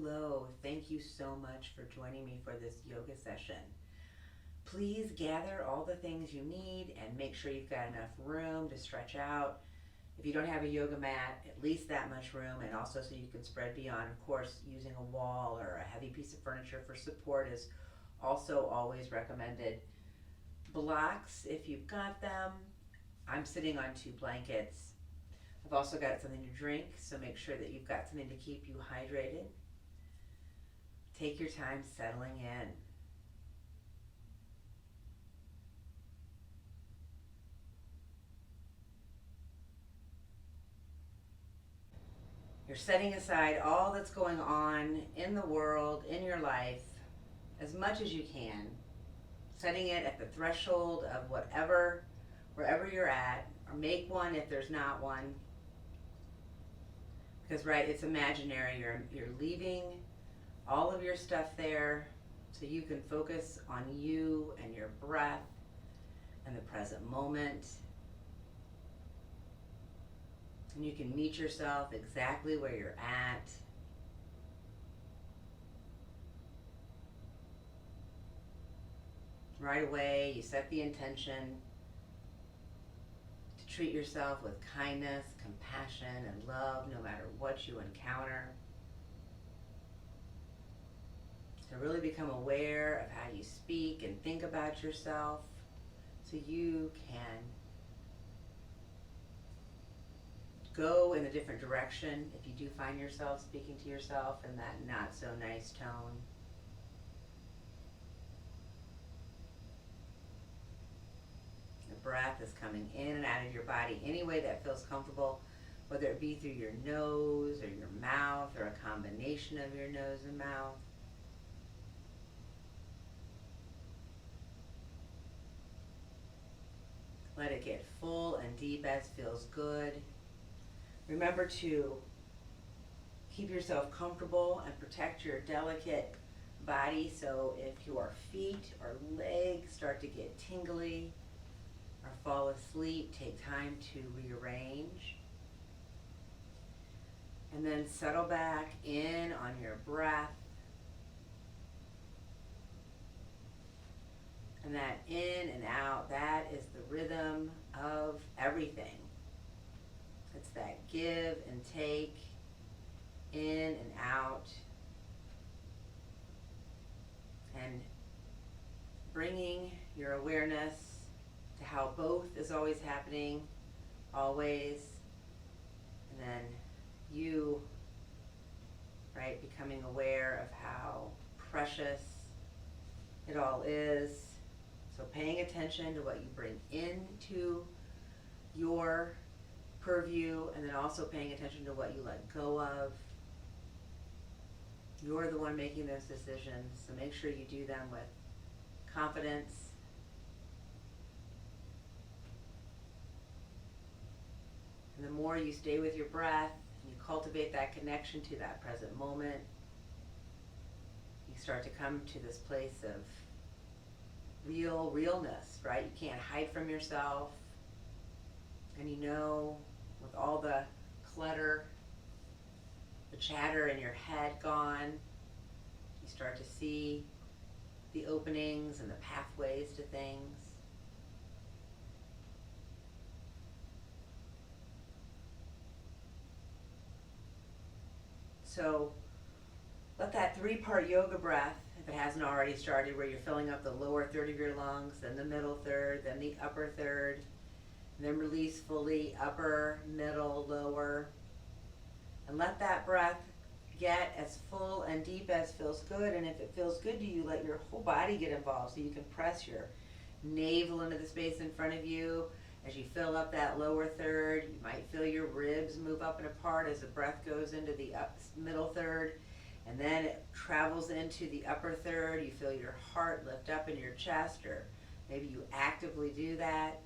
Hello, thank you so much for joining me for this yoga session. Please gather all the things you need and make sure you've got enough room to stretch out. If you don't have a yoga mat, at least that much room, and also so you can spread beyond. Of course, using a wall or a heavy piece of furniture for support is also always recommended. Blocks, if you've got them. I'm sitting on 2 blankets. I've also got something to drink, so make sure that you've got something to keep you hydrated. Take your time settling in. You're setting aside all that's going on in the world, in your life, as much as you can, setting it at the threshold of wherever you're at, or make one if there's not one. Because, right, it's imaginary. You're leaving all of your stuff there so you can focus on you and your breath and the present moment. And you can meet yourself exactly where you're at. Right away, you set the intention to treat yourself with kindness, compassion, and love no matter what you encounter. To really become aware of how you speak and think about yourself so you can go in a different direction if you do find yourself speaking to yourself in that not so nice tone. The breath is coming in and out of your body any way that feels comfortable, whether it be through your nose or your mouth or a combination of your nose and mouth. Let it get full and deep as feels good. Remember to keep yourself comfortable and protect your delicate body, so if your feet or legs start to get tingly or fall asleep, take time to rearrange. And then settle back in on your breath. And that in and out, that is the rhythm of everything. It's that give and take, in and out. And bringing your awareness to how both is always happening, always. And then you, right, becoming aware of how precious it all is. So paying attention to what you bring into your purview, and then also paying attention to what you let go of. You're the one making those decisions, so make sure you do them with confidence. And the more you stay with your breath, and you cultivate that connection to that present moment, you start to come to this place of realness, right? You can't hide from yourself. And you know, with all the clutter, the chatter in your head gone, you start to see the openings and the pathways to things. So let that 3-part yoga breath, if it hasn't already started, where you're filling up the lower third of your lungs, then the middle third, then the upper third, and then release fully, upper, middle, lower. And let that breath get as full and deep as feels good. And if it feels good to you, let your whole body get involved. So you can press your navel into the space in front of you. As you fill up that lower third, you might feel your ribs move up and apart as the breath goes into the middle third. And then it travels into the upper third. You feel your heart lift up in your chest, or maybe you actively do that.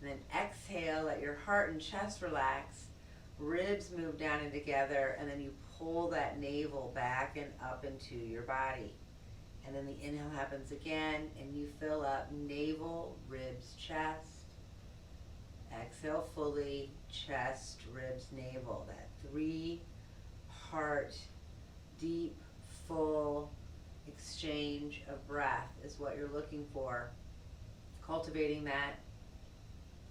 And then exhale, let your heart and chest relax, ribs move down and together, and then you pull that navel back and up into your body. And then the inhale happens again, and you fill up navel, ribs, chest. Exhale fully, chest, ribs, navel. That 3-part deep, full exchange of breath is what you're looking for. Cultivating that.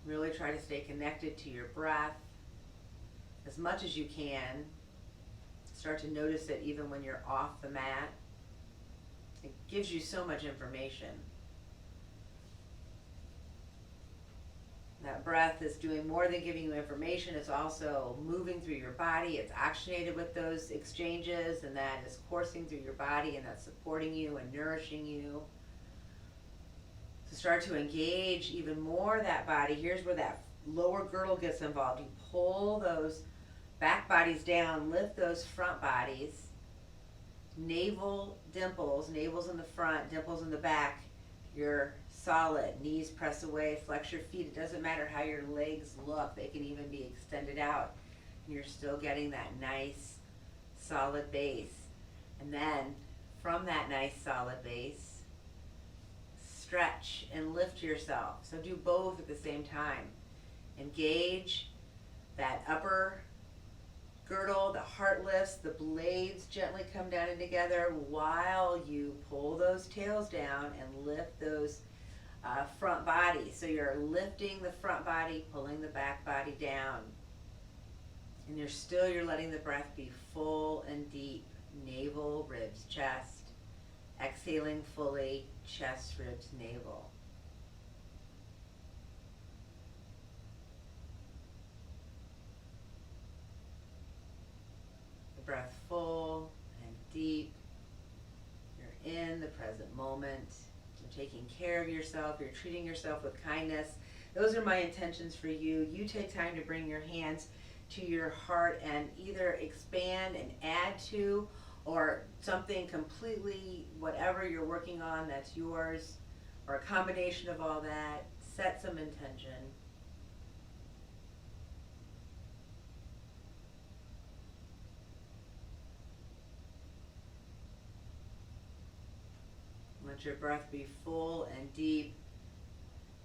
Really try to stay connected to your breath as much as you can. Start to notice it even when you're off the mat. It gives you so much information. That breath is doing more than giving you information. It's also moving through your body. It's oxygenated with those exchanges, and that is coursing through your body, and that's supporting you and nourishing you. To start to engage even more that body, here's where that lower girdle gets involved. You pull those back bodies down, lift those front bodies. Navel dimples, navel's in the front, dimples in the back. You're solid, knees press away, flex your feet. It doesn't matter how your legs look, they can even be extended out. And you're still getting that nice, solid base. And then, from that nice, solid base, stretch and lift yourself. So do both at the same time. Engage that upper girdle, the heart lifts, the blades gently come down and together while you pull those tails down and lift those front body. So you're lifting the front body, pulling the back body down. And you're letting the breath be full and deep. Navel, ribs, chest. Exhaling fully, chest, ribs, navel. The breath full and deep. You're in the present moment. You're taking care of yourself. You're treating yourself with kindness. Those are my intentions for you. You take time to bring your hands to your heart and either expand and add to, or something completely, whatever you're working on that's yours, or a combination of all that. Set some intention. Let your breath be full and deep.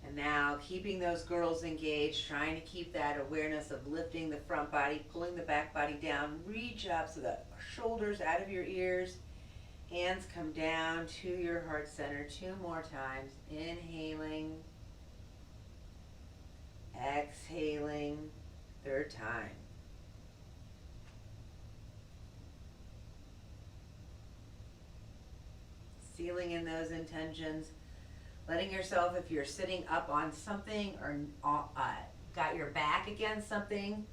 And now, keeping those girdles engaged, trying to keep that awareness of lifting the front body, pulling the back body down. Reach up so the shoulders out of your ears. Hands come down to your heart center 2 more times. Inhaling. Exhaling. 3rd time. Sealing in those intentions. Letting yourself, if you're sitting up on something or got your back against something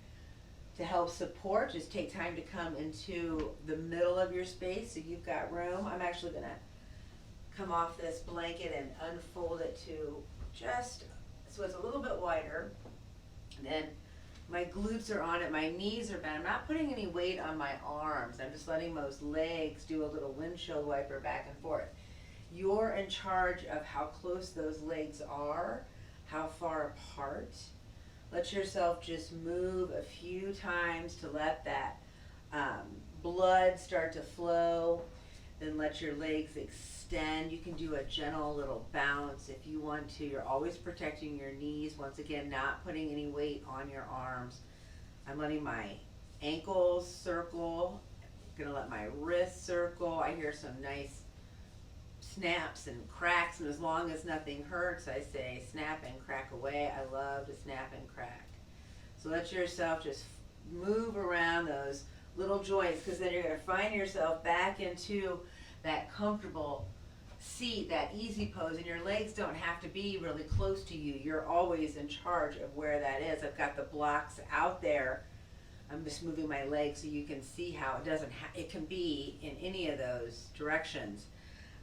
to help support, just take time to come into the middle of your space so you've got room. I'm actually going to come off this blanket and unfold it to just, so it's a little bit wider. And then my glutes are on it, my knees are bent. I'm not putting any weight on my arms. I'm just letting those legs do a little windshield wiper back and forth. You're in charge of how close those legs are, how far apart. Let yourself just move a few times to let that blood start to flow. Then let your legs extend. You can do a gentle little bounce if you want to. You're always protecting your knees. Once again, not putting any weight on your arms. I'm letting my ankles circle. I'm gonna let my wrists circle. I hear some nice snaps and cracks, and as long as nothing hurts, I say snap and crack away. I love to snap and crack. So let yourself just move around those little joints, because then you're going to find yourself back into that comfortable seat, that easy pose, and your legs don't have to be really close to you. You're always in charge of where that is. I've got the blocks out there. I'm just moving my legs so you can see how it can be in any of those directions.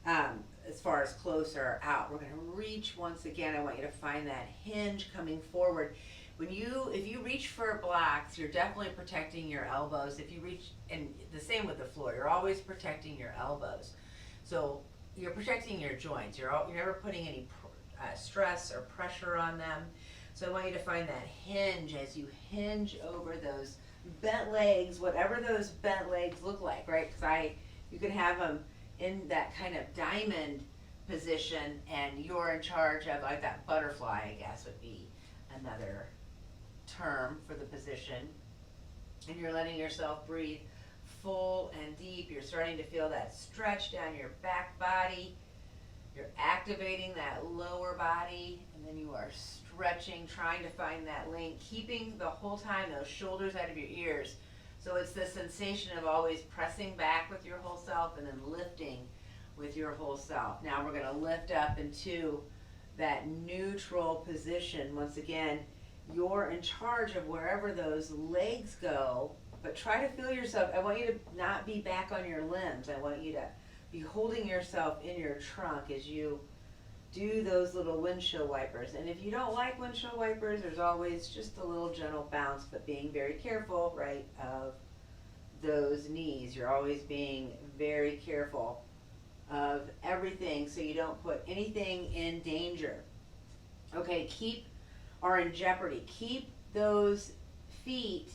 As far as close or out, we're going to reach once again. I want you to find that hinge coming forward. If you reach for blocks, you're definitely protecting your elbows. If you reach, and the same with the floor, you're always protecting your elbows. So you're protecting your joints. You're never putting any stress or pressure on them. So I want you to find that hinge as you hinge over those bent legs, whatever those bent legs look like, right? Because you can have them in that kind of diamond position, and you're in charge of, like that butterfly, I guess would be another term for the position. And you're letting yourself breathe full and deep. You're starting to feel that stretch down your back body. You're activating that lower body, and then you are stretching, trying to find that link, keeping the whole time those shoulders out of your ears. So it's the sensation of always pressing back with your whole self and then lifting with your whole self. Now we're going to lift up into that neutral position. Once again, you're in charge of wherever those legs go, but try to feel yourself. I want you to not be back on your limbs. I want you to be holding yourself in your trunk as you do those little windshield wipers. And if you don't like windshield wipers, there's always just a little gentle bounce, but being very careful, right, of those knees. You're always being very careful of everything so you don't put anything in danger. Okay, or in jeopardy. Keep those feet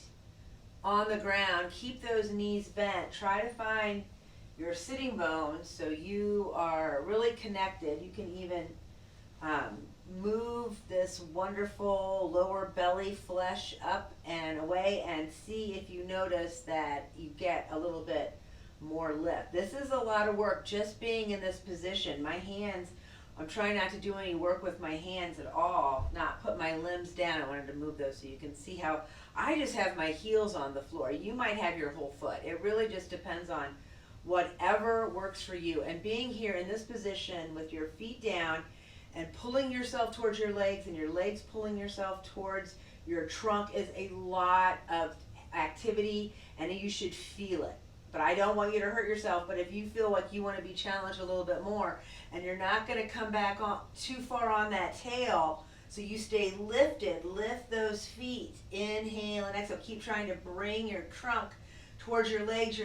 on the ground. Keep those knees bent. Try to find your sitting bones so you are really connected. You can even move this wonderful lower belly flesh up and away and see if you notice that you get a little bit more lift. This is a lot of work just being in this position. My hands, I'm trying not to do any work with my hands at all, not put my limbs down. I wanted to move those so you can see how I just have my heels on the floor. You might have your whole foot. It really just depends on whatever works for you. And being here in this position with your feet down and pulling yourself towards your legs and your legs pulling yourself towards your trunk is a lot of activity, and you should feel it. But I don't want you to hurt yourself. But if you feel like you want to be challenged a little bit more and you're not going to come back on too far on that tail, so you stay lifted, lift those feet, inhale and exhale. Keep trying to bring your trunk towards your legs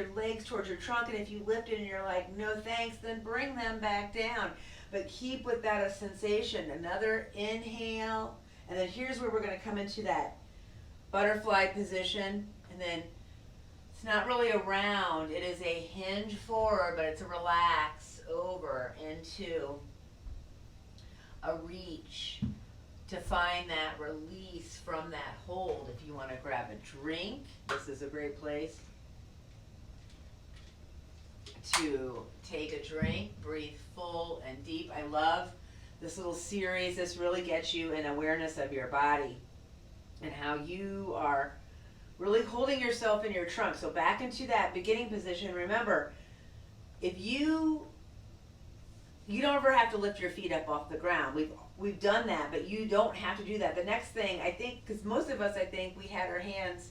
towards your trunk, and if you lift it and you're like, no thanks, then bring them back down. But keep with that a sensation. Another inhale, and then here's where we're going to come into that butterfly position, and then it's not really a round, it is a hinge forward, but it's a relax over into a reach to find that release from that hold. If you want to grab a drink, this is a great place to take a drink. Breathe full and deep. I love this little series. This really gets you in awareness of your body and how you are really holding yourself in your trunk. So back into that beginning position. Remember, if you don't ever have to lift your feet up off the ground. We've done that, but you don't have to do that. The next thing, I think, because most of us, I think, we had our hands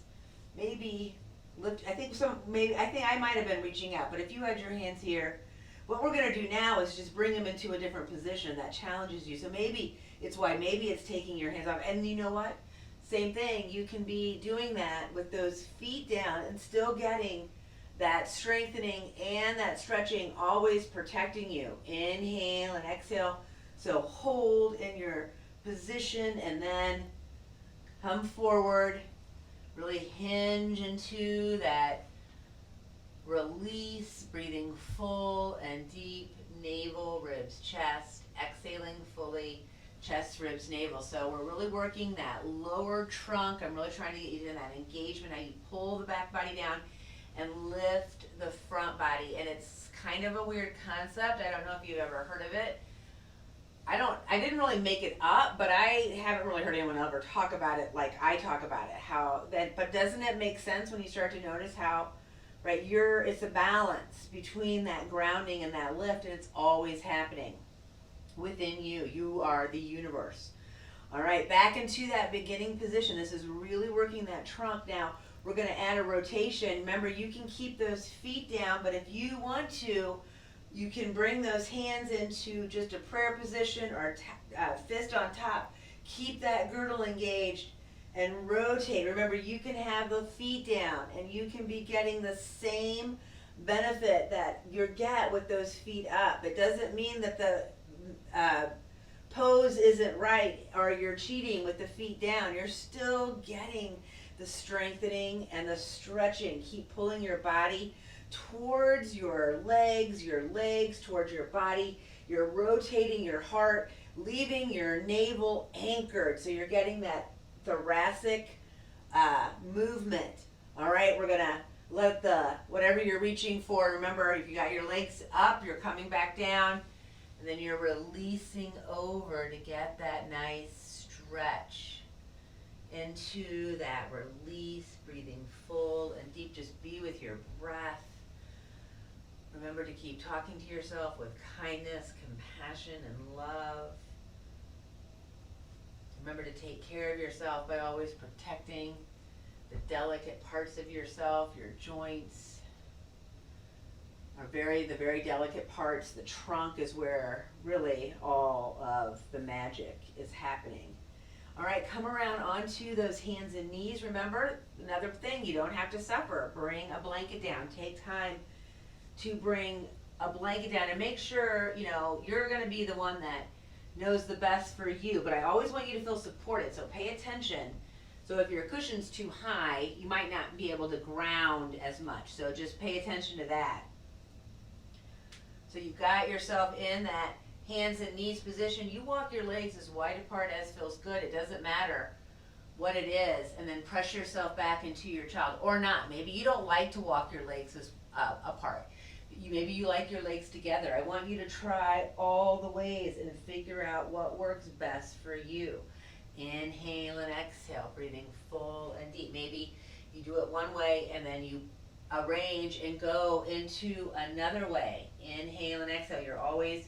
maybe lift. I think I might have been reaching out, but if you had your hands here, what we're going to do now is just bring them into a different position that challenges you. So maybe it's taking your hands off. And you know what? Same thing. You can be doing that with those feet down and still getting that strengthening and that stretching, always protecting you. Inhale and exhale. So hold in your position and then come forward. Really hinge into that release, breathing full and deep, navel, ribs, chest, exhaling fully, chest, ribs, navel. So we're really working that lower trunk. I'm really trying to get you to that engagement, how you pull the back body down and lift the front body. And it's kind of a weird concept. I don't know if you've ever heard of it. I didn't really make it up, but I haven't really heard anyone ever talk about it like I talk about it. But doesn't it make sense when you start to notice how, right, it's a balance between that grounding and that lift, and it's always happening within you. You are the universe. All right, back into that beginning position. This is really working that trunk. Now, we're going to add a rotation. Remember, you can keep those feet down, but if you want to, you can bring those hands into just a prayer position or fist on top. Keep that girdle engaged and rotate. Remember, you can have the feet down and you can be getting the same benefit that you get with those feet up. It doesn't mean that the pose isn't right or you're cheating with the feet down. You're still getting the strengthening and the stretching. Keep pulling your body towards your legs towards your body. You're rotating your heart, leaving your navel anchored, so you're getting that thoracic movement. All right, we're gonna let whatever you're reaching for, remember, if you got your legs up, you're coming back down, and then you're releasing over to get that nice stretch into that release, breathing full and deep. Just be with your breath. Remember to keep talking to yourself with kindness, compassion, and love. Remember to take care of yourself by always protecting the delicate parts of yourself. Your joints are the very delicate parts. The trunk is where really all of the magic is happening. All right, come around onto those hands and knees. Remember, another thing, you don't have to suffer. Bring a blanket down. Take time to bring a blanket down, and make sure, you're going to be the one that knows the best for you. But I always want you to feel supported, so pay attention. So if your cushion's too high, you might not be able to ground as much. So just pay attention to that. So you've got yourself in that hands and knees position. You walk your legs as wide apart as feels good. It doesn't matter what it is. And then press yourself back into your child, or not. Maybe you don't like to walk your legs as apart. Maybe you like your legs together. I want you to try all the ways and figure out what works best for you. Inhale and exhale, breathing full and deep. Maybe you do it one way and then you arrange and go into another way. Inhale and exhale. You're always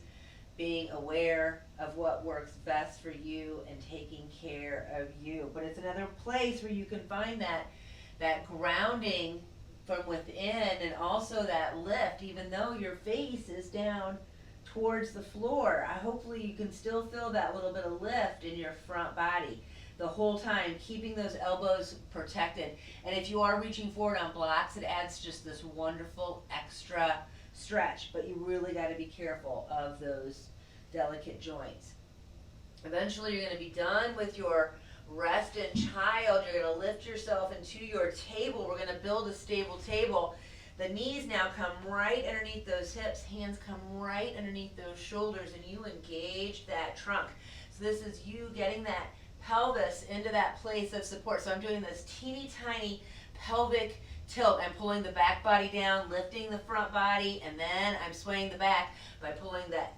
being aware of what works best for you and taking care of you. But it's another place where you can find that grounding from within, and also that lift, even though your face is down towards the floor. Hopefully you can still feel that little bit of lift in your front body the whole time, keeping those elbows protected. And if you are reaching forward on blocks, it adds just this wonderful extra stretch, but you really got to be careful of those delicate joints. Eventually you're going to be done with your rest in child. You're going to lift yourself into your table. We're going to build a stable table. The knees now come right underneath those hips. Hands come right underneath those shoulders, and you engage that trunk. So this is you getting that pelvis into that place of support. So I'm doing this teeny tiny pelvic tilt. I'm pulling the back body down, lifting the front body, and then I'm swaying the back by pulling that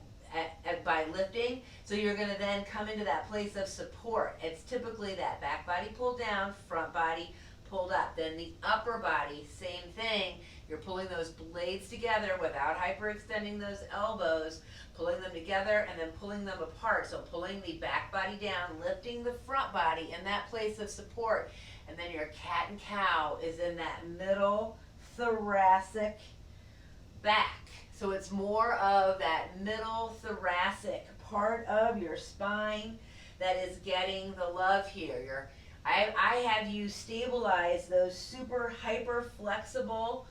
by lifting. So you're going to then come into that place of support. It's typically that back body pulled down, front body pulled up. Then the upper body, same thing. You're pulling those blades together without hyperextending those elbows, pulling them together and then pulling them apart. So pulling the back body down, lifting the front body in that place of support. And then your cat and cow is in that middle thoracic back. So it's more of that middle thoracic part of your spine that is getting the love here. I have you stabilize those super hyper flexible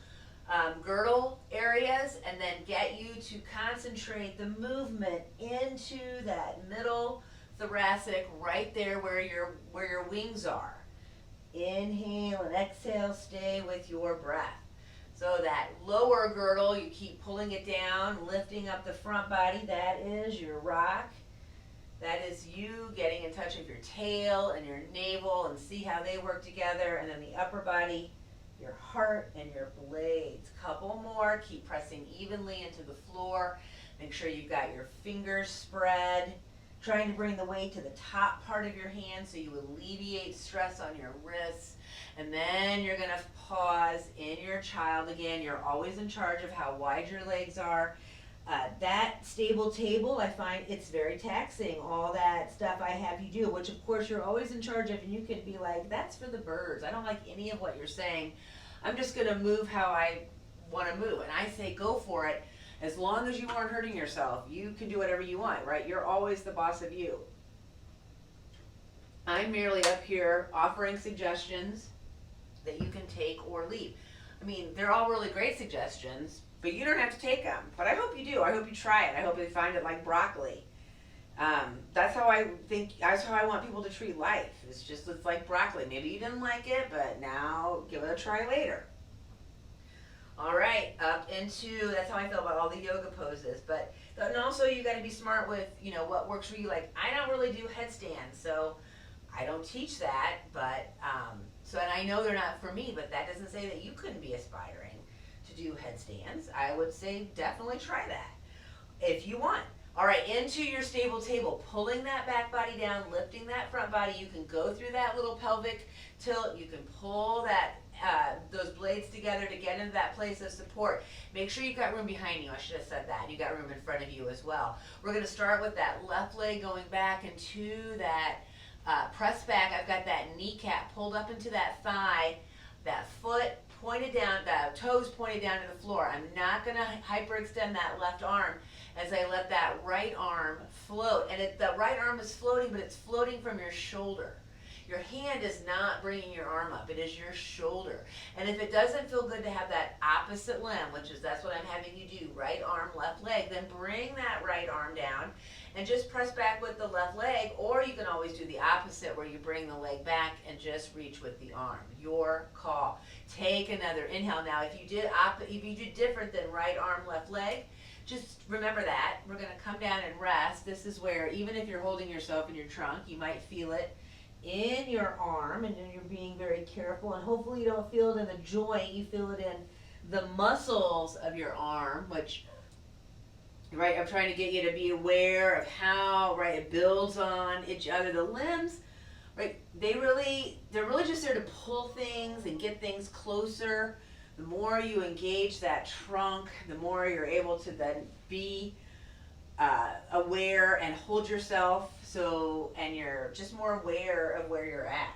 girdle areas, and then get you to concentrate the movement into that middle thoracic, right there where your wings are. Inhale and exhale, stay with your breath. So that lower girdle, you keep pulling it down, lifting up the front body. That is your rock. That is you getting in touch with your tail and your navel, and see how they work together. And then the upper body, your heart and your blades. Couple more. Keep pressing evenly into the floor. Make sure you've got your fingers spread. Trying to bring the weight to the top part of your hand so you alleviate stress on your wrists. And then you're going to pause in your child again. You're always in charge of how wide your legs are. That stable table, I find it's very taxing, all that stuff I have you do, which of course you're always in charge of, and you can be like, that's for the birds. I don't like any of what you're saying. I'm just going to move how I want to move. And I say, go for it. As long as you aren't hurting yourself, you can do whatever you want, right? You're always the boss of you. I'm merely up here offering suggestions that you can take or leave. I mean, they're all really great suggestions, but you don't have to take them. But I hope you do. I hope you try it. I hope you find it like broccoli. That's how I want people to treat life. It's like broccoli. Maybe you didn't like it, but now give it a try later. All right, up into, that's how I feel about all the yoga poses. But, and also you got to be smart with, what works for you. Like, I don't really do headstands, so I don't teach that, but So, and I know they're not for me, but that doesn't say that you couldn't be aspiring to do headstands. I would say definitely try that if you want. All right, into your stable table, pulling that back body down, lifting that front body. You can go through that little pelvic tilt. You can pull that those blades together to get into that place of support. Make sure you've got room behind you. I should have said that. You got room in front of you as well. We're going to start with that left leg going back into that press back. I've got that kneecap pulled up into that thigh, that foot pointed down, the toes pointed down to the floor. I'm not going to hyperextend that left arm as I let that right arm float. And the right arm is floating, but it's floating from your shoulder. Your hand is not bringing your arm up. It is your shoulder. And if it doesn't feel good to have that opposite limb, that's what I'm having you do, right arm, left leg, then bring that right arm down and just press back with the left leg, or you can always do the opposite where you bring the leg back and just reach with the arm. Your call. Take another inhale. Now, if you did different than right arm, left leg, just remember that. We're going to come down and rest. This is where, even if you're holding yourself in your trunk, you might feel it in your arm, and then you're being very careful, and hopefully you don't feel it in the joint. You feel it in the muscles of your arm, which, right, I'm trying to get you to be aware of how, right, it builds on each other. The limbs, right, they're really just there to pull things and get things closer. The more you engage that trunk, the more you're able to then be aware and hold yourself, and you're just more aware of where you're at.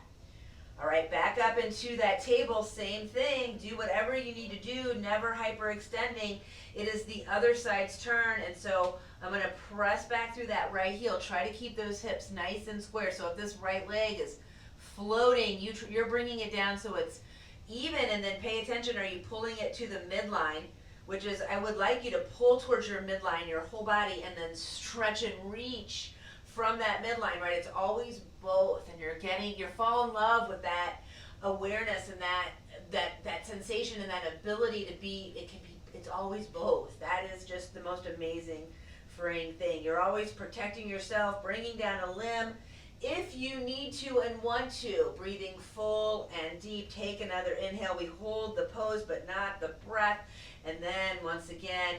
All right, back up into that table, same thing. Do whatever you need to do, never hyperextending. It is the other side's turn, and so I'm going to press back through that right heel. Try to keep those hips nice and square. So if this right leg is floating, you're bringing it down so it's even, and then pay attention. Are you pulling it to the midline? Which is, I would like you to pull towards your midline, your whole body, and then stretch and reach from that midline, right? It's always both, and you fall in love with that awareness and that sensation and that ability to be, it's always both. That is just the most amazing freeing thing. You're always protecting yourself, bringing down a limb if you need to and want to. Breathing full and deep. Take another inhale. We hold the pose, but not the breath. And then, once again,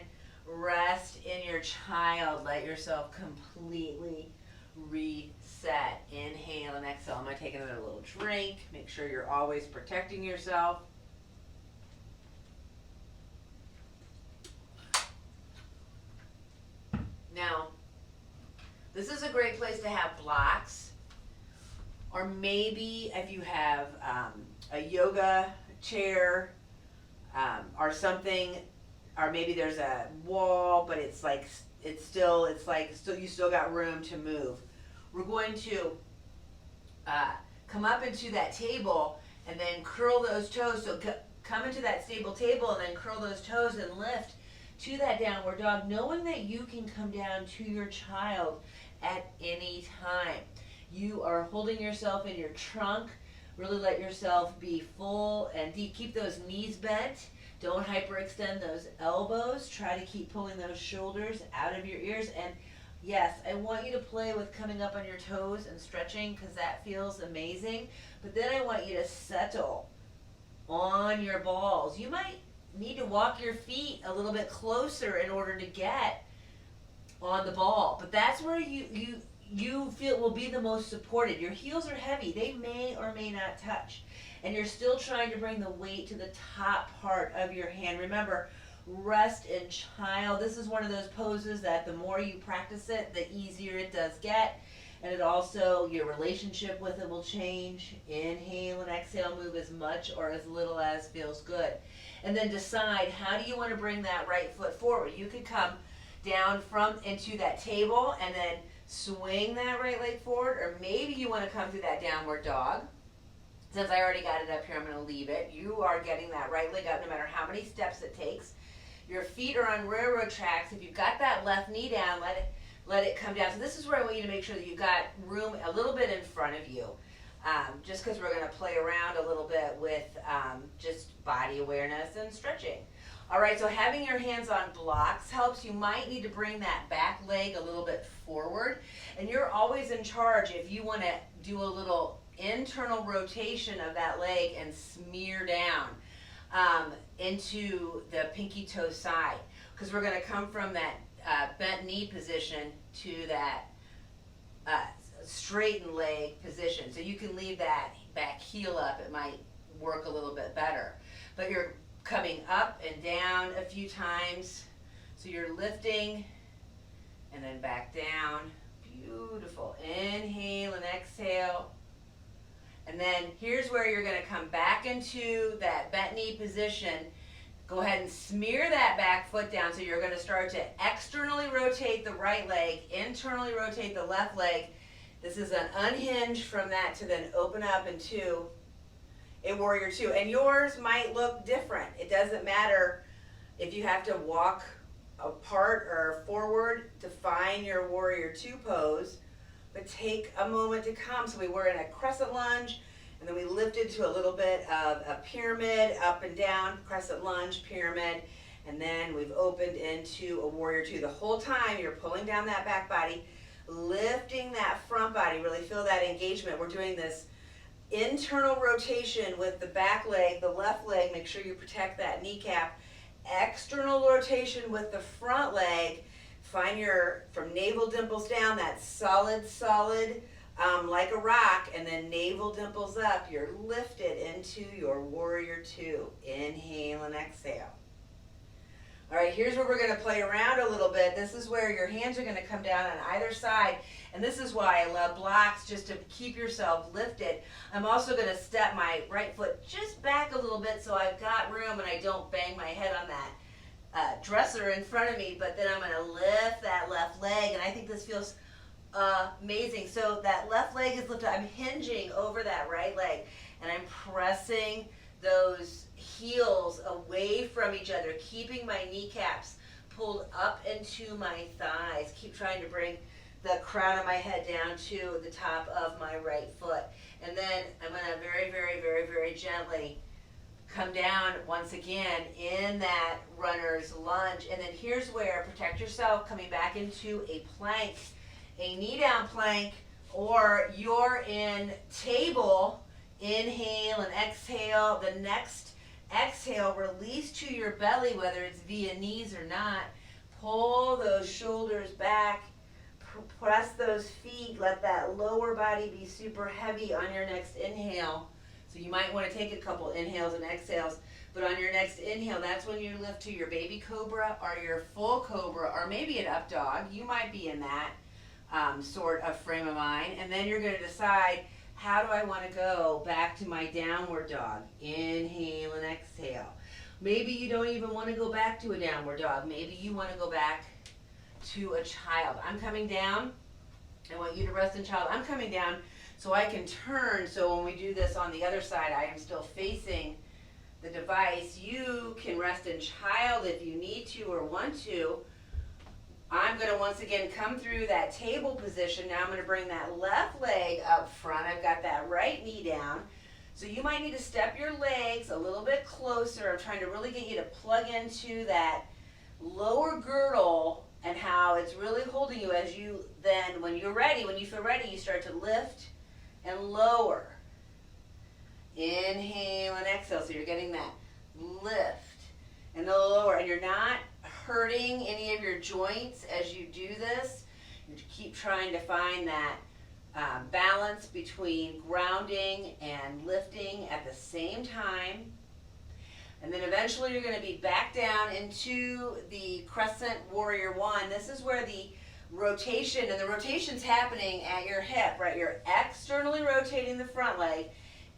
rest in your child. Let yourself completely reset. Inhale and exhale. I'm going to take another little drink. Make sure you're always protecting yourself. Now, this is a great place to have blocks, or maybe if you have a yoga chair, or something, or maybe there's a wall, but you still got room to move. We're going to come up into that table and then curl those toes. So come into that stable table and then curl those toes and lift to that downward dog, knowing that you can come down to your child at any time. You are holding yourself in your trunk. Really let yourself be full and deep. Keep those knees bent. Don't hyperextend those elbows. Try to keep pulling those shoulders out of your ears. And yes, I want you to play with coming up on your toes and stretching, because that feels amazing. But then I want you to settle on your balls. You might need to walk your feet a little bit closer in order to get on the ball. But that's where you feel will be the most supported. Your heels are heavy. They may or may not touch. And you're still trying to bring the weight to the top part of your hand. Remember, rest in child. This is one of those poses that the more you practice it, the easier it does get. And it also, your relationship with it will change. Inhale and exhale, move as much or as little as feels good. And then decide, how do you want to bring that right foot forward? You could come down into that table and then swing that right leg forward, or maybe you want to come through that downward dog. Since I already got it up here, I'm going to leave it. You are getting that right leg up no matter how many steps it takes. Your feet are on railroad tracks. If you've got that left knee down, let it come down. So this is where I want you to make sure that you've got room a little bit in front of you. Just because we're going to play around a little bit with just body awareness and stretching. All right, so having your hands on blocks helps. You might need to bring that back leg a little bit forward. And you're always in charge if you want to do a little internal rotation of that leg and smear down into the pinky toe side, because we're going to come from that bent knee position to that straightened leg position. So you can leave that back heel up. It might work a little bit better. But you're coming up and down a few times. So you're lifting and then back down. Beautiful. Inhale and exhale. And then here's where you're going to come back into that bent knee position. Go ahead and smear that back foot down. So you're going to start to externally rotate the right leg, internally rotate the left leg. This is an unhinge from that to then open up into a warrior two. And yours might look different. It doesn't matter if you have to walk apart or forward to find your warrior two pose, but take a moment to come. So we were in a crescent lunge, and then we lifted to a little bit of a pyramid, up and down, crescent lunge, pyramid, and then we've opened into a warrior two. The whole time you're pulling down that back body, lifting that front body, really feel that engagement. We're doing this internal rotation with the back leg, the left leg, make sure you protect that kneecap. External rotation with the front leg. Find your, from navel dimples down, that solid, like a rock, and then navel dimples up. You're lifted into your warrior two. Inhale and exhale. All right, here's where we're going to play around a little bit. This is where your hands are going to come down on either side, and this is why I love blocks, just to keep yourself lifted. I'm also going to step my right foot just back a little bit so I've got room and I don't bang my head on that dresser in front of me, but then I'm going to lift that left leg, and I think this feels amazing. So that left leg is lifted. I'm hinging over that right leg, and I'm pressing those heels away from each other, keeping my kneecaps pulled up into my thighs. Keep trying to bring the crown of my head down to the top of my right foot. And then I'm going to very, very, very, very gently come down once again in that runner's lunge. And then here's where, protect yourself, coming back into a plank, a knee down plank, or you're in table. Inhale and exhale. The next exhale, release to your belly, whether it's via knees or not. Pull those shoulders back. Press those feet. Let that lower body be super heavy on your next inhale. So you might want to take a couple inhales and exhales. But on your next inhale, that's when you lift to your baby cobra or your full cobra or maybe an up dog. You might be in that sort of frame of mind. And then you're going to decide, how do I want to go back to my downward dog? Inhale and exhale. Maybe you don't even want to go back to a downward dog. Maybe you want to go back to a child. I'm coming down. I want you to rest in child. I'm coming down so I can turn. So when we do this on the other side, I am still facing the device. You can rest in child if you need to or want to. I'm going to once again come through that table position. Now I'm going to bring that left leg up front. I've got that right knee down. So you might need to step your legs a little bit closer. I'm trying to really get you to plug into that lower girdle and how it's really holding you as you then, when you're ready, when you feel ready, you start to lift and lower. Inhale and exhale. So you're getting that lift and the lower, and you're not hurting any of your joints as you do this. You keep trying to find that balance between grounding and lifting at the same time. And then eventually you're going to be back down into the Crescent Warrior 1. This is where the rotation, and the rotation's happening at your hip, right? You're externally rotating the front leg,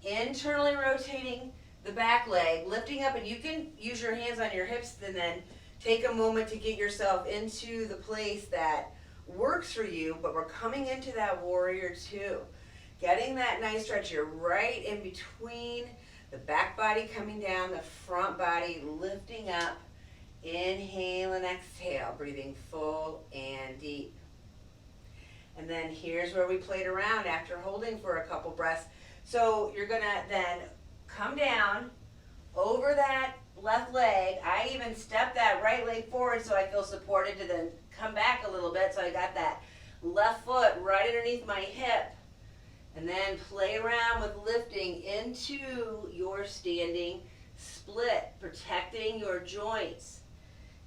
internally rotating the back leg, lifting up, and you can use your hands on your hips and then take a moment to get yourself into the place that works for you, but we're coming into that warrior two. Getting that nice stretch. You're right in between the back body coming down, the front body lifting up. Inhale and exhale, breathing full and deep. And then here's where we played around after holding for a couple breaths. So you're gonna then come down over that left leg. I even step that right leg forward so I feel supported to then come back a little bit. So I got that left foot right underneath my hip. And then play around with lifting into your standing split, protecting your joints.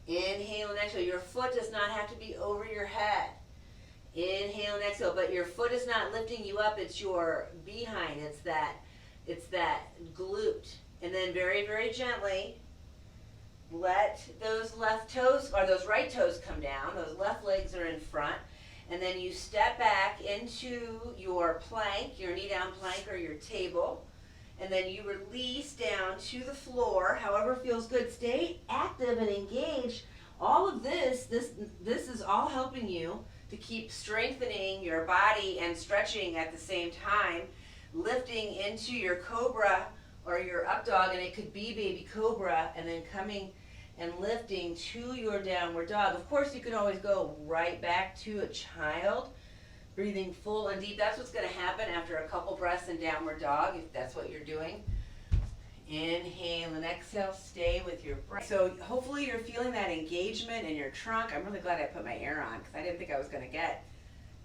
Inhale and exhale. Your foot does not have to be over your head. Inhale and exhale, but your foot is not lifting you up, it's your behind, it's that glute. And then very, very gently, let those left toes, or those right toes come down, those left legs are in front, and then you step back into your plank, your knee down plank or your table, and then you release down to the floor, however feels good. Stay active and engaged. All of this is all helping you to keep strengthening your body and stretching at the same time, lifting into your Cobra or your up dog, and it could be baby Cobra, and then coming and lifting to your downward dog. Of course, you can always go right back to a child, breathing full and deep. That's what's going to happen after a couple breaths in downward dog, if that's what you're doing. Inhale and exhale, stay with your breath. So hopefully you're feeling that engagement in your trunk. I'm really glad I put my air on because I didn't think I was going to get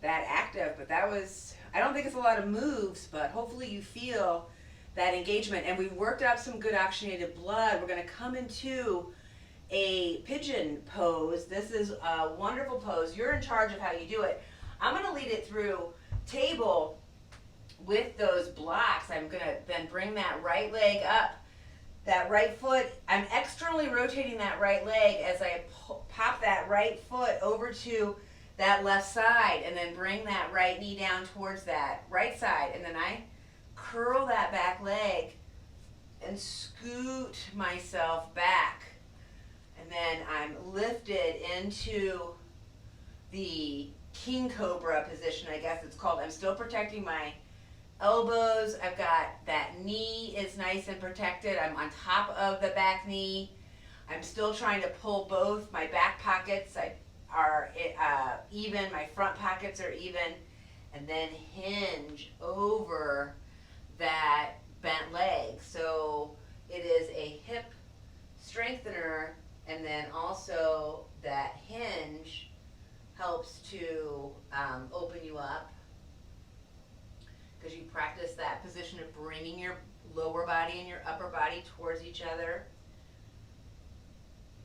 that active, but that was, I don't think it's a lot of moves, but hopefully you feel that engagement. And we've worked up some good oxygenated blood. We're going to come into a pigeon pose. This is a wonderful pose. You're in charge of how you do it. I'm going to lead it through table with those blocks. I'm going to then bring that right leg up, that right foot. I'm externally rotating that right leg as I pop that right foot over to that left side, and then bring that right knee down towards that right side, and then I curl that back leg and scoot myself back, and then I'm lifted into the King Cobra position, I guess it's called. I'm still protecting my elbows. I've got that knee is nice and protected. I'm on top of the back knee. I'm still trying to pull both my back pockets are even, my front pockets are even, and then hinge over that bent leg. So it is a hip strengthener, and then also that hinge helps to open you up, because you practice that position of bringing your lower body and your upper body towards each other.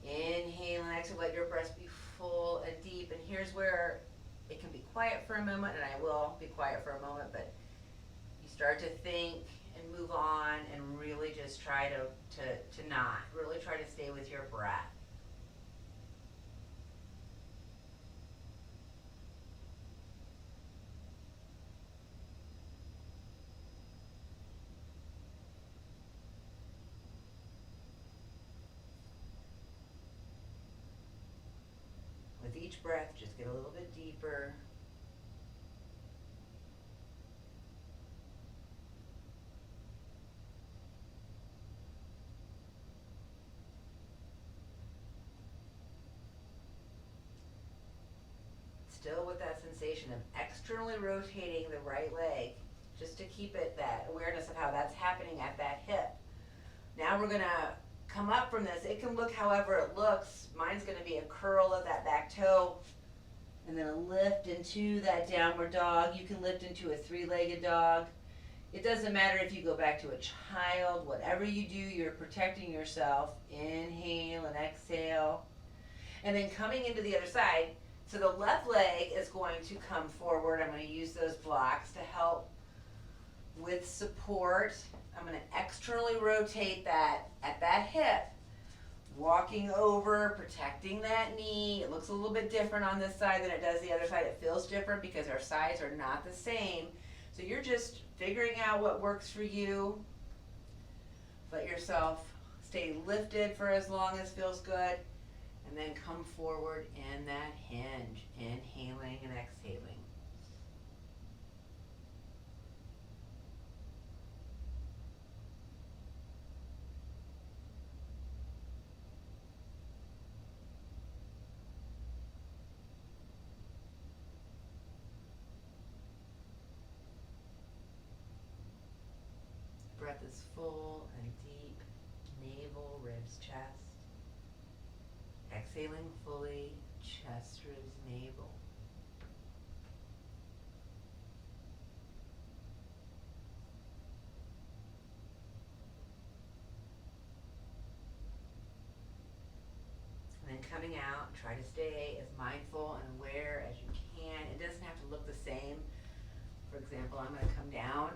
Inhale and exhale, let your breath be full and deep. And here's where it can be quiet for a moment, and I will be quiet for a moment, but you start to think and move on and really just try to not, really try to stay with your breath. With each breath, just get a little bit deeper. Still with that sensation of externally rotating the right leg, just to keep it, that awareness of how that's happening at that hip. Now we're going to come up from this. It can look however it looks. Mine's going to be a curl of that back toe, and then a lift into that downward dog. You can lift into a three-legged dog. It doesn't matter if you go back to a child. Whatever you do, you're protecting yourself. Inhale and exhale. And then coming into the other side. So the left leg is going to come forward. I'm going to use those blocks to help with support. I'm going to externally rotate that at that hip, walking over, protecting that knee. It looks a little bit different on this side than it does the other side. It feels different because our sides are not the same. So you're just figuring out what works for you. Let yourself stay lifted for as long as feels good, and then come forward in that hinge, inhaling and exhaling. Breath is full and deep, navel, ribs, chest. Exhaling fully, chest, ribs, navel. coming out, try to stay as mindful and aware as you can. It doesn't have to look the same. For example, I'm going to come down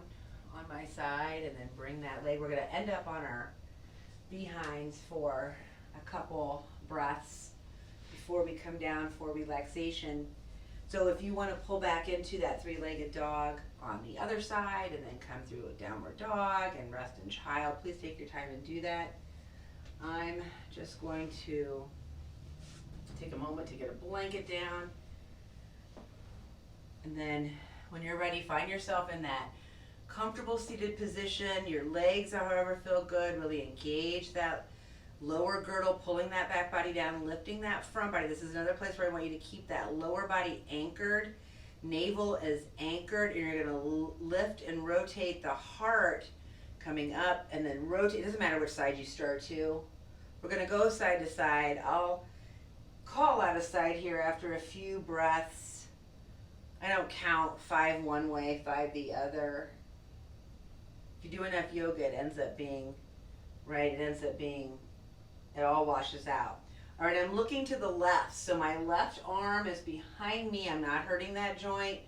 on my side and then bring that leg. We're going to end up on our behinds for a couple breaths before we come down for relaxation. So if you want to pull back into that three-legged dog on the other side and then come through a downward dog and rest in child, please take your time and do that. I'm just going to take a moment to get a blanket down. And then when you're ready, find yourself in that comfortable seated position. Your legs, however, feel good. Really engage that lower girdle, pulling that back body down, lifting that front body. This is another place where I want you to keep that lower body anchored. Navel is anchored, and you're going to lift and rotate the heart coming up and then rotate. It doesn't matter which side you start to. We're going to go side to side. I'll call out a side here after a few breaths. I don't count 5 one way, 5 the other. If you do enough yoga, it ends up being, right, it all washes out. All right, I'm looking to the left. So my left arm is behind me. I'm not hurting that joint.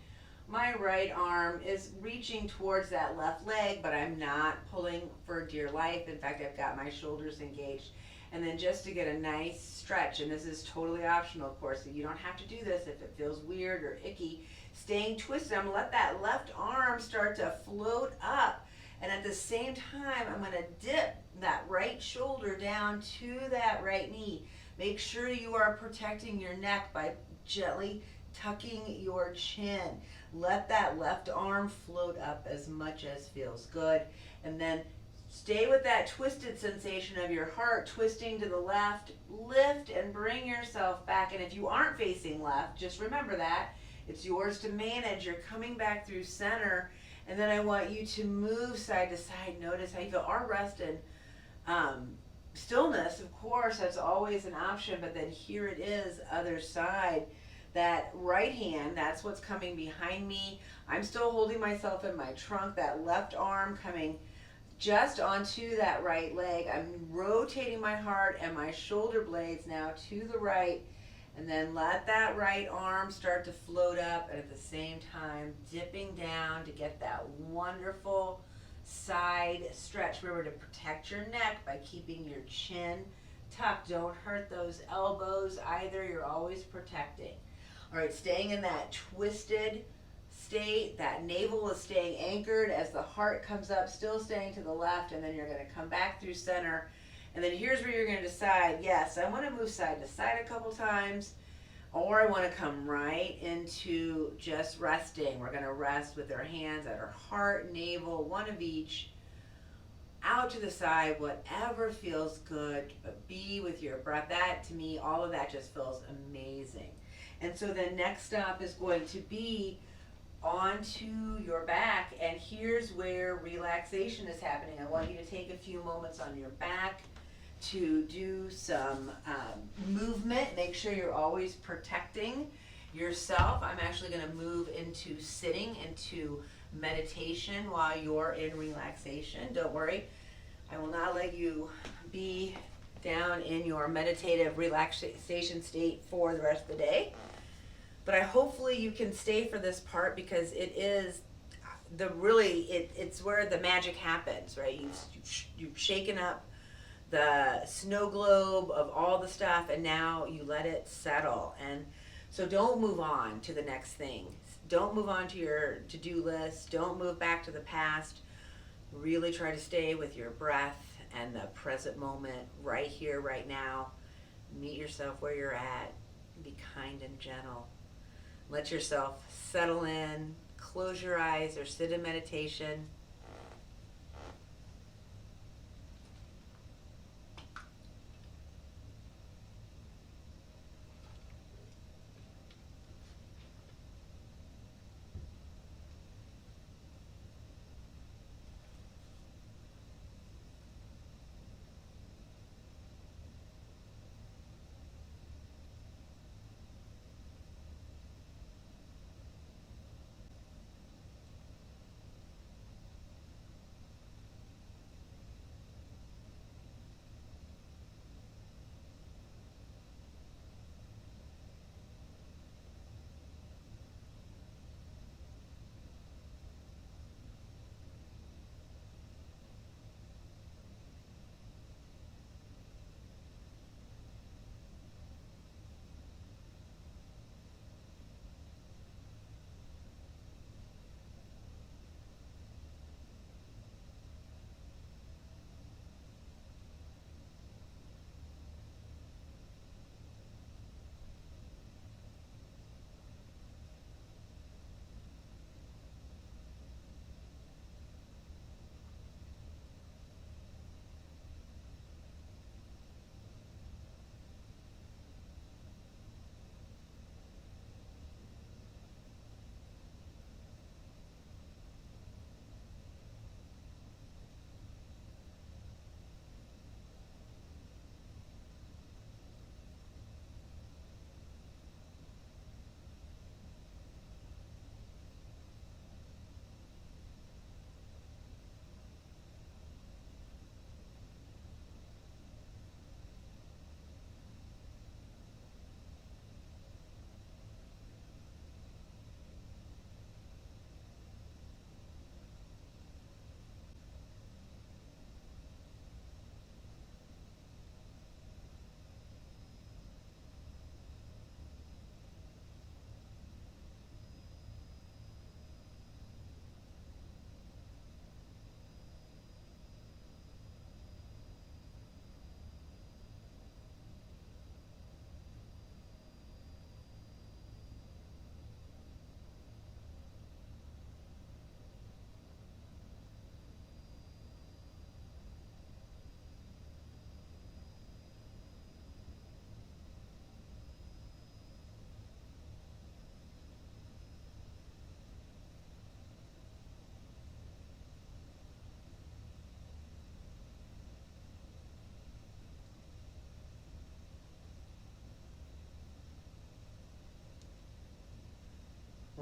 My right arm is reaching towards that left leg, but I'm not pulling for dear life. In fact, I've got my shoulders engaged. And then just to get a nice stretch, and this is totally optional, of course, so you don't have to do this if it feels weird or icky. Staying twisted, I'm gonna let that left arm start to float up. And at the same time, I'm gonna dip that right shoulder down to that right knee. Make sure you are protecting your neck by gently tucking your chin. Let that left arm float up as much as feels good. And then stay with that twisted sensation of your heart twisting to the left. Lift and bring yourself back. And if you aren't facing left, just remember that. It's yours to manage. You're coming back through center. And then I want you to move side to side. Notice how you feel. Our rest and stillness, of course, that's always an option. But then here it is, other side. That right hand, that's what's coming behind me. I'm still holding myself in my trunk. That left arm coming just onto that right leg. I'm rotating my heart and my shoulder blades now to the right. And then let that right arm start to float up, and at the same time dipping down to get that wonderful side stretch. Remember to protect your neck by keeping your chin tucked. Don't hurt those elbows either. You're always protecting. All right, staying in that twisted state. That navel is staying anchored as the heart comes up, still staying to the left, and then you're going to come back through center. And then here's where you're going to decide, yes, I want to move side to side a couple times, or I want to come right into just resting. We're going to rest with our hands at our heart, navel, one of each, out to the side, whatever feels good, but be with your breath. That, to me, all of that just feels amazing. And so the next stop is going to be onto your back, and here's where relaxation is happening. I want you to take a few moments on your back to do some movement. Make sure you're always protecting yourself. I'm actually going to move into sitting, into meditation while you're in relaxation. Don't worry, I will not let you be down in your meditative relaxation state for the rest of the day. But hopefully you can stay for this part, because it is it's where the magic happens, right? You've shaken up the snow globe of all the stuff, and now you let it settle. And so don't move on to the next thing. Don't move on to your to-do list. Don't move back to the past. Really try to stay with your breath and the present moment, right here, right now. Meet yourself where you're at. Be kind and gentle. Let yourself settle in. Close your eyes or sit in meditation.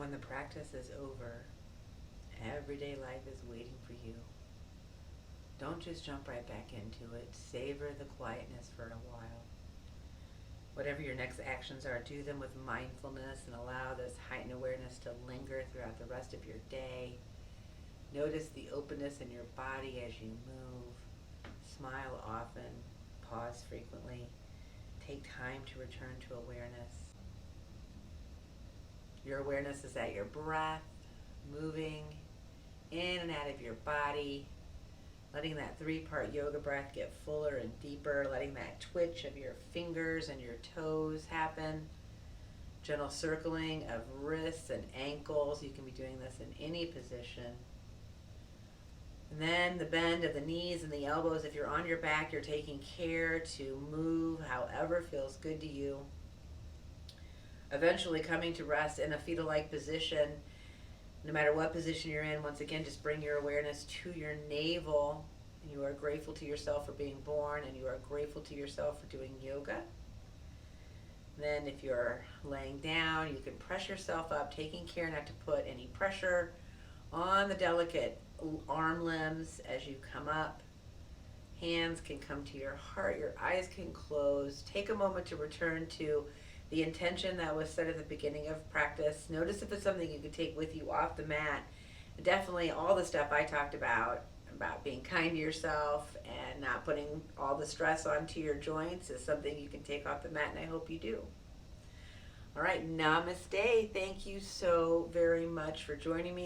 when the practice is over, everyday life is waiting for you. Don't just jump right back into it. Savor the quietness for a while. Whatever your next actions are, do them with mindfulness and allow this heightened awareness to linger throughout the rest of your day. Notice the openness in your body as you move. Smile often. Pause frequently. Take time to return to awareness. Your awareness is at your breath, moving in and out of your body, letting that three-part yoga breath get fuller and deeper, letting that twitch of your fingers and your toes happen. Gentle circling of wrists and ankles. You can be doing this in any position. And then the bend of the knees and the elbows. If you're on your back, you're taking care to move however feels good to you. Eventually coming to rest in a fetal-like position. No matter what position you're in, once again, just bring your awareness to your navel. You are grateful to yourself for being born, and you are grateful to yourself for doing yoga. Then if you're laying down, you can press yourself up, taking care not to put any pressure on the delicate arm limbs as you come up. Hands can come to your heart, your eyes can close. Take a moment to return to the intention that was set at the beginning of practice. Notice if it's something you can take with you off the mat. Definitely all the stuff I talked about being kind to yourself and not putting all the stress onto your joints is something you can take off the mat, and I hope you do. All right, namaste. Thank you so very much for joining me.